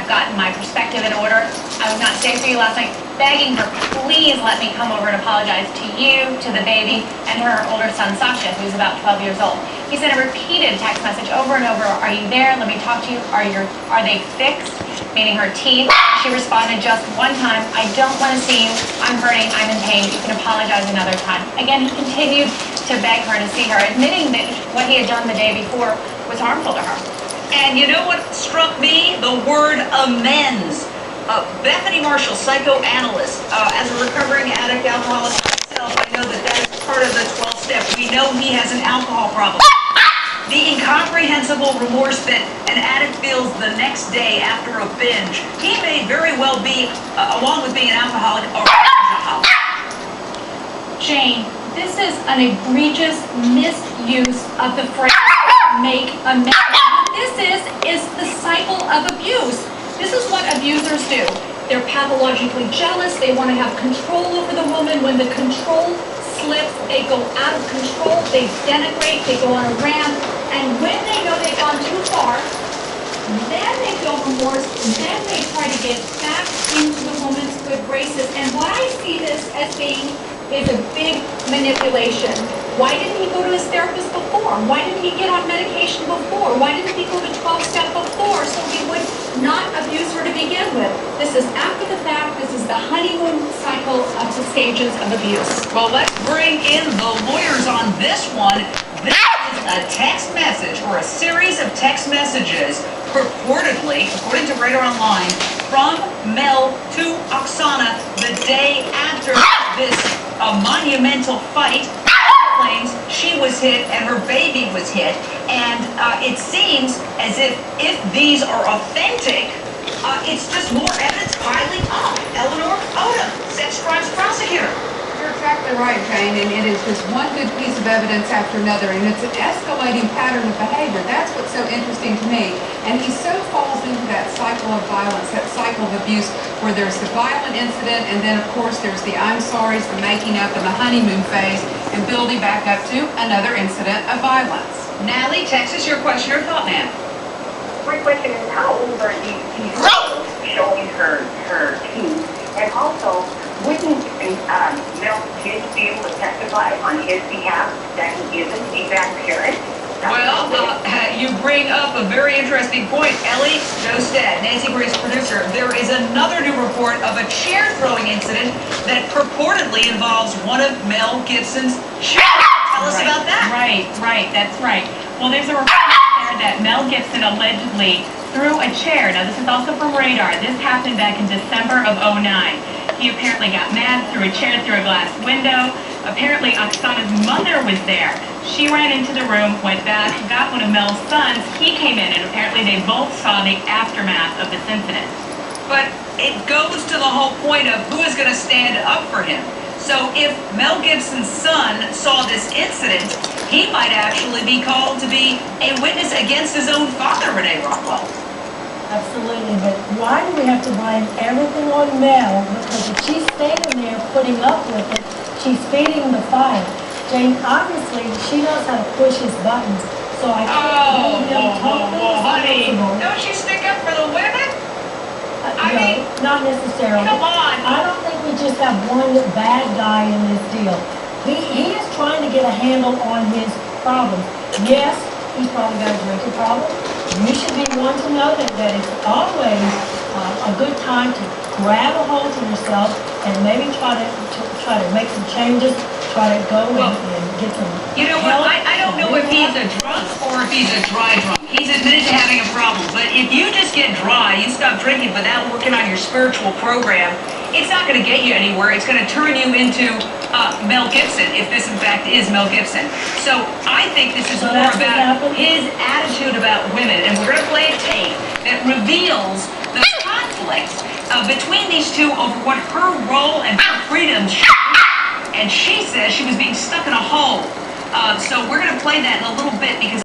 I've gotten my perspective in order. I was not safe for you last night, begging her, please let me come over and apologize to you, to the baby, and her older son, Sasha, who's about 12 years old. He sent a repeated text message over and over, are you there? Let me talk to you. Are they fixed? Meaning her teeth. She responded just one time, I don't want to see you. I'm hurting. I'm in pain. You can apologize another time. Again, he continued to beg her to see her, admitting that what he had done the day before was harmful to her. And you know what struck me? The word amends. Bethany Marshall, psychoanalyst, as a recovering addict, alcoholic myself, I know that is part of the 12 steps. We know he has an alcohol problem. The incomprehensible remorse that an addict feels the next day after a binge. He may very well be, along with being an alcoholic, a alcoholic. Jane, this is an egregious misuse of the phrase make amends. What this is the cycle of abuse. This is what abusers do. They're pathologically jealous. They want to have control over the woman. When the control slips, they go out of control. They denigrate. They go on a rant. And when they know they've gone too far, then they feel remorse. Then they try to get back into the woman's good graces. And what I see this as being is a big manipulation. Why didn't he go to his therapist before? Why didn't he get on medication before? Why didn't he go to 12-step before so he would not abuse her to begin with? This is after the fact. This is the honeymoon cycle of the stages of abuse. Well, let's bring in the lawyers on this one. This is a text message or a series of text messages purportedly, according to Radar Online, from Mel to Oksana the day after this monumental fight. Claims she was hit and her baby was hit, and it seems as if these are authentic, it's just more evidence piling up. Eleanor Odom, sex crimes prosecutor. You're exactly right, Jane, and it is just one good piece of evidence after another, and it's an escalating pattern of behavior. That's what's so interesting to me. And he so falls into that cycle of violence, that cycle of abuse, where there's the violent incident, and then, of course, there's the I'm sorry's, the making up, and the honeymoon phase, and building back up to another incident of violence. Natalie, Texas, your question or thought, ma'am? My question is, how old are these people showing her teeth? And also, wouldn't Mel Gibbs be able to testify on his behalf that he isn't a bad parent? Well, you bring up a very interesting point. Ellie Dostad, Nancy Gray's producer, there is another new report of a chair-throwing incident that purportedly involves one of Mel Gibson's chairs. Tell us about that. Right, that's right. Well, there's a report there that Mel Gibson allegedly threw a chair. Now, this is also from Radar. This happened back in December of '09. He apparently got mad, threw a chair through a glass window. Apparently, Oksana's mother was there. She ran into the room, went back, got one of Mel's sons. He came in, and apparently they both saw the aftermath of this incident. But it goes to the whole point of who is going to stand up for him. So if Mel Gibson's son saw this incident, he might actually be called to be a witness against his own father, Renee Rockwell. Absolutely, but why do we have to blame everything on Mel? Because if she's standing there putting up with it, she's feeding the fire. Jane, obviously, she knows how to push his buttons, so I can't believe him totally honey, responsible. don't you stick up for the women? I No, mean, not necessarily. come on. I don't think we just have one bad guy in this deal. He is trying to get a handle on his problems. Yes, he's probably got a drinking problem. You should be one to know that it's always a good time to grab a hold of yourself and maybe try to make some changes, try to go and get some You know what, I don't know if he's a drunk or if he's a dry drunk. He's admitted to having a problem, but if you just get dry, you stop drinking without working on your spiritual program, it's not going to get you anywhere. It's going to turn you into Mel Gibson, if this in fact is Mel Gibson. So I think this is more about his attitude about women, and we're going to play a tape that reveals the conflict between these two over what her role and her freedoms should be. And she says she was being stuck in a hole. So we're going to play that in a little bit because